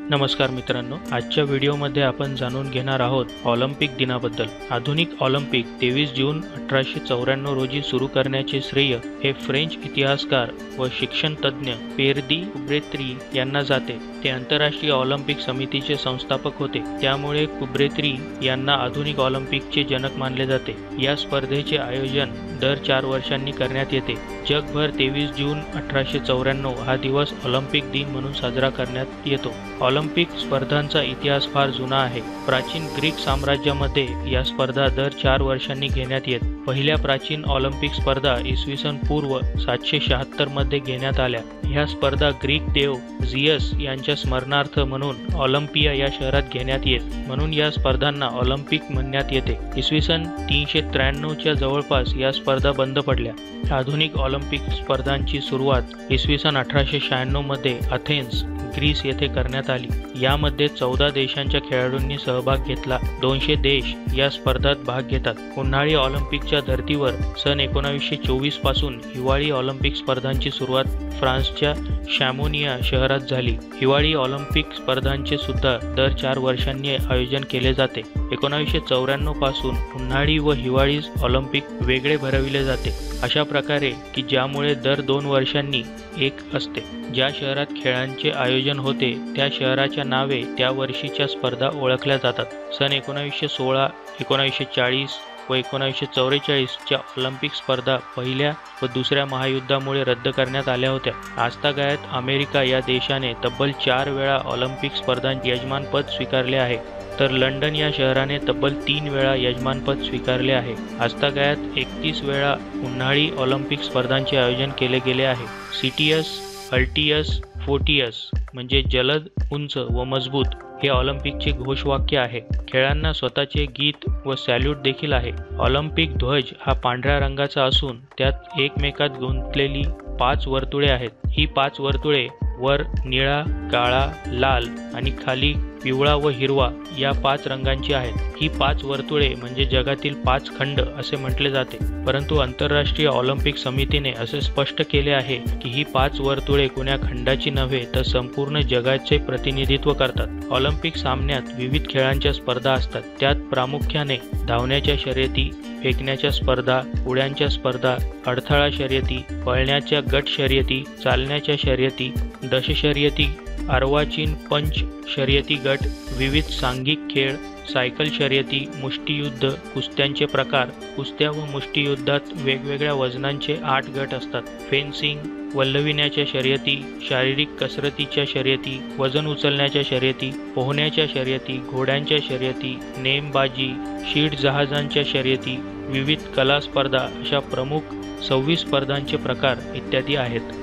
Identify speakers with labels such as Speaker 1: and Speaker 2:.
Speaker 1: नमस्कार मित्रांनो, आजच्या व्हिडिओमध्ये आपण जाणून घेणार आहोत ऑलिम्पिक दिनाबद्दल। आधुनिक ऑलिम्पिक 23 जून 1894 रोजी सुरू करण्याचे श्रेय हे फ्रेंच इतिहासकार व शिक्षण तज्ञ पिएर दी कुब्रेत्री यांना जाते। ते आंतरराष्ट्रीय ऑलिम्पिक समितीचे संस्थापक होते, त्यामुळे कुब्रेत्री यांना आधुनिक ऑलिम्पिकचे जनक मानले जाते। या स्पर्धेचे आयोजन दर 4 वर्षांनी करण्यात येते। जगभर 23 जून 1894 हा दिवस ऑलिम्पिक दिन म्हणून साजरा करण्यात येतो। ऑलिम्पिक स्पर्धांचा इतिहास फार जुना आहे। प्राचीन ग्रीक साम्राज्यामध्ये या स्पर्धा दर 4 वर्षांनी घेण्यात येत। पहिल्या प्राचीन ऑलिम्पिक स्पर्धा इसवी सन पूर्व 776 मध्ये घेण्यात आल्या। ह्या स्पर्धा ग्रीक देव झियस यांच्या स्मरणार्थ म्हणून ऑलिम्पिया या शहरात घेण्यात येत, म्हणून या स्पर्धांना ऑलिम्पिक म्हणण्यात येते। इसवी सन 393 च्या जवळपास या स्पर्धा बंद पडल्या। आधुनिक ऑलिम्पिक स्पर्धांची सुरुवात इसवी सन 1896 मध्ये अथेन्स ग्रीस येथे करण्यात आली। यामध्ये 14 देशांच्या खेळाडूंनी सहभाग घेतला। 200 देश या स्पर्धात भाग घेतात। उन्हाळी ऑलिम्पिकच्या धर्तीवर सन 1924 पासून हिवाळी ऑलिम्पिक स्पर्धांची सुरुवात फ्रान्सच्या शॅमोनिया शहरात झाली। हिवाळी ऑलिम्पिक स्पर्धांचे सुद्धा दर 4 वर्षांनी आयोजन केले जाते। 1994 पासून उन्हाळी व हिवाळी ऑलिम्पिक वेगळे भरविले जाते, अशा प्रकारे की ज्यामुळे दर 2 वर्षांनी एक असते। ज्या शहरात खेळांचे आयोजन होते त्या शहराच्या नावे त्या वर्षीच्या स्पर्धा ओळखल्या जातात। सन 1916, 1940 व 1944 च्या ऑलिम्पिक स्पर्धा पहिल्या व दुसऱ्या महायुद्धामुळे रद्द करण्यात आल्या होत्या। आजतागायत अमेरिका या देशाने तब्बल 4 वेळा ऑलिम्पिक स्पर्धांचे यजमानपद स्वीकारले आहे, तर लंडन या शहराने तब्बल 3 वेळा यजमानपद स्वीकारले आहे। आजतागायत 31 वेळा उन्हाळी ऑलिम्पिक स्पर्धांचे आयोजन केले गेले आहे। सिटियस, अल्टियस, फोर्टियस म्हणजे जलद, उंच व मजबूत हे ऑलिम्पिकचे घोषवाक्य आहे। खेळांना स्वतःचे गीत व सॅल्यूट देखील आहे। ऑलिम्पिक ध्वज हा पांढऱ्या रंगाचा असून त्यात एकमेकात गुंतलेली 5 वर्तुळे आहेत। ही 5 वर्तुळे वर निळा, काळा, लाल आणि खाली पिवळा व हिरवा या 5 रंगांची आहेत। ही 5 वर्तुळे म्हणजे जगातील 5 खंड असे म्हटले जाते, परंतु आंतरराष्ट्रीय ऑलिम्पिक समितीने असे स्पष्ट केले आहे की ही 5 वर्तुळे कोण्या खंडाची नव्हे तर संपूर्ण जगाचे प्रतिनिधित्व करतात। ऑलिम्पिक सामन्यात विविध खेळांच्या स्पर्धा असतात। त्यात प्रामुख्याने धावण्याच्या शर्यती, फेकण्याच्या स्पर्धा, उड्यांच्या स्पर्धा, अडथळा शर्यती, पळण्याच्या गट शर्यती, चालण्याच्या शर्यती, दशशर्यती, अर्वाचीन पंच शर्यती गट, विविध सांघिक खेळ, सायकल शर्यती, मुष्टियुद्ध, कुस्त्यांचे प्रकार, कुस्त्या व मुष्टियुद्धात वेगवेगळ्या वजनांचे 8 गट असतात। फेन्सिंग, वल्हविण्याच्या शर्यती, शारीरिक कसरतीच्या शर्यती, वजन उचलण्याच्या शर्यती, पोहण्याच्या शर्यती, घोड्यांच्या शर्यती, नेमबाजी, शीट जहाजांच्या शर्यती, विविध कला स्पर्धा अशा प्रमुख 26 स्पर्धांचे प्रकार इत्यादी आहेत।